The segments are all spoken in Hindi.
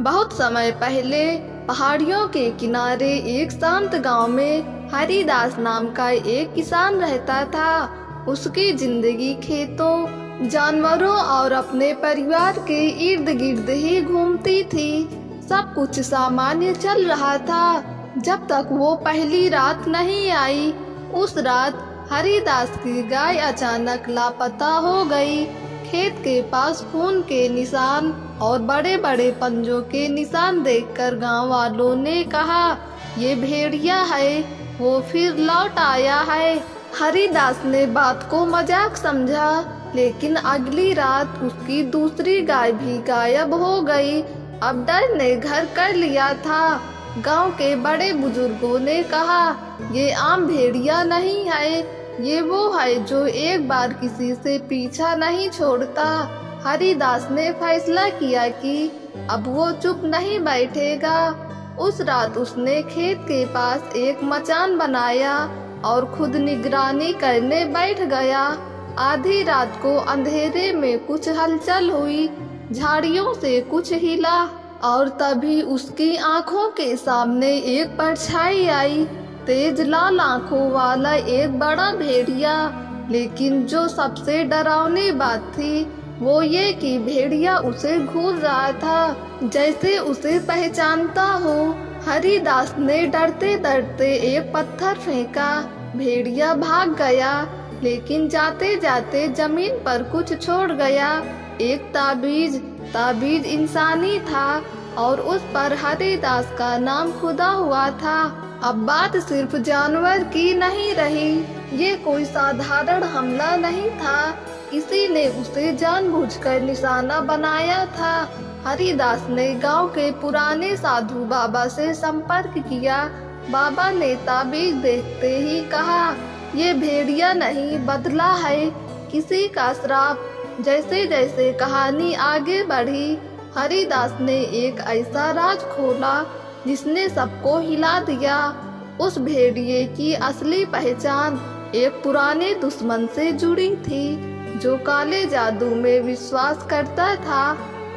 बहुत समय पहले पहाड़ियों के किनारे एक शांत गांव में हरिदास नाम का एक किसान रहता था। उसकी जिंदगी खेतों, जानवरों और अपने परिवार के इर्द गिर्द ही घूमती थी। सब कुछ सामान्य चल रहा था जब तक वो पहली रात नहीं आई। उस रात हरिदास की गाय अचानक लापता हो गई। खेत के पास खून के निशान और बड़े बड़े पंजों के निशान देखकर गांव वालों ने कहा, ये भेड़िया है, वो फिर लौट आया है। हरिदास ने बात को मजाक समझा, लेकिन अगली रात उसकी दूसरी गाय भी गायब हो गई। अब डर ने घर कर लिया था। गांव के बड़े बुजुर्गों ने कहा, ये आम भेड़िया नहीं है, ये वो है जो एक बार किसी से पीछा नहीं छोड़ता। हरिदास ने फैसला किया कि अब वो चुप नहीं बैठेगा। उस रात उसने खेत के पास एक मचान बनाया और खुद निगरानी करने बैठ गया। आधी रात को अंधेरे में कुछ हलचल हुई, झाड़ियों से कुछ हिला और तभी उसकी आंखों के सामने एक परछाई आई, तेज लाल आंखों वाला एक बड़ा भेड़िया। लेकिन जो सबसे डरावनी बात थी वो ये कि भेड़िया उसे घूर रहा था, जैसे उसे पहचानता हो। हरिदास ने डरते डरते एक पत्थर फेंका। भेड़िया भाग गया, लेकिन जाते जाते जमीन पर कुछ छोड़ गया, एक ताबीज इंसानी था और उस पर हरिदास का नाम खुदा हुआ था। अब बात सिर्फ जानवर की नहीं रही, ये कोई साधारण हमला नहीं था, किसी ने उसे जानबूझकर निशाना बनाया था। हरिदास ने गांव के पुराने साधु बाबा से संपर्क किया। बाबा ने ताबीज देखते ही कहा, ये भेड़िया नहीं, बदला है, किसी का श्राप। जैसे जैसे कहानी आगे बढ़ी, हरिदास ने एक ऐसा राज खोला जिसने सबको हिला दिया। उस भेड़िए की असली पहचान एक पुराने दुश्मन से जुड़ी थी जो काले जादू में विश्वास करता था।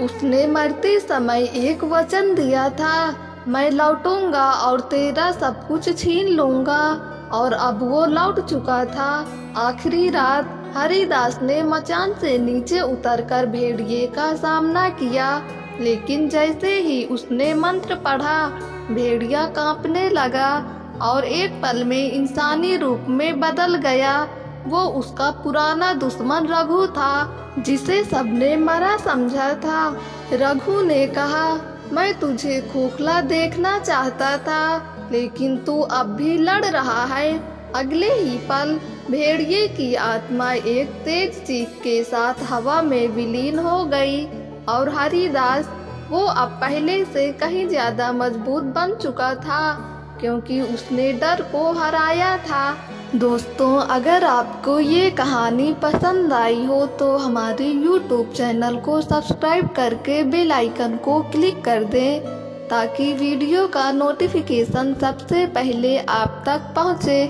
उसने मरते समय एक वचन दिया था, मैं लौटूंगा और तेरा सब कुछ छीन लूंगा, और अब वो लौट चुका था। आखिरी रात हरिदास ने मचान से नीचे उतरकर भेड़िए का सामना किया, लेकिन जैसे ही उसने मंत्र पढ़ा, भेड़िया कांपने लगा और एक पल में इंसानी रूप में बदल गया। वो उसका पुराना दुश्मन रघु था, जिसे सबने मरा समझा था। रघु ने कहा, मैं तुझे खोखला देखना चाहता था, लेकिन तू अब भी लड़ रहा है। अगले ही पल भेड़िए की आत्मा एक तेज चीख के साथ हवा में विलीन हो गई और हरिदास, वो अब पहले से कहीं ज्यादा मजबूत बन चुका था, क्योंकि उसने डर को हराया था। दोस्तों, अगर आपको ये कहानी पसंद आई हो तो हमारे YouTube चैनल को सब्सक्राइब करके बेल आइकन को क्लिक कर दें, ताकि वीडियो का नोटिफिकेशन सबसे पहले आप तक पहुँचे।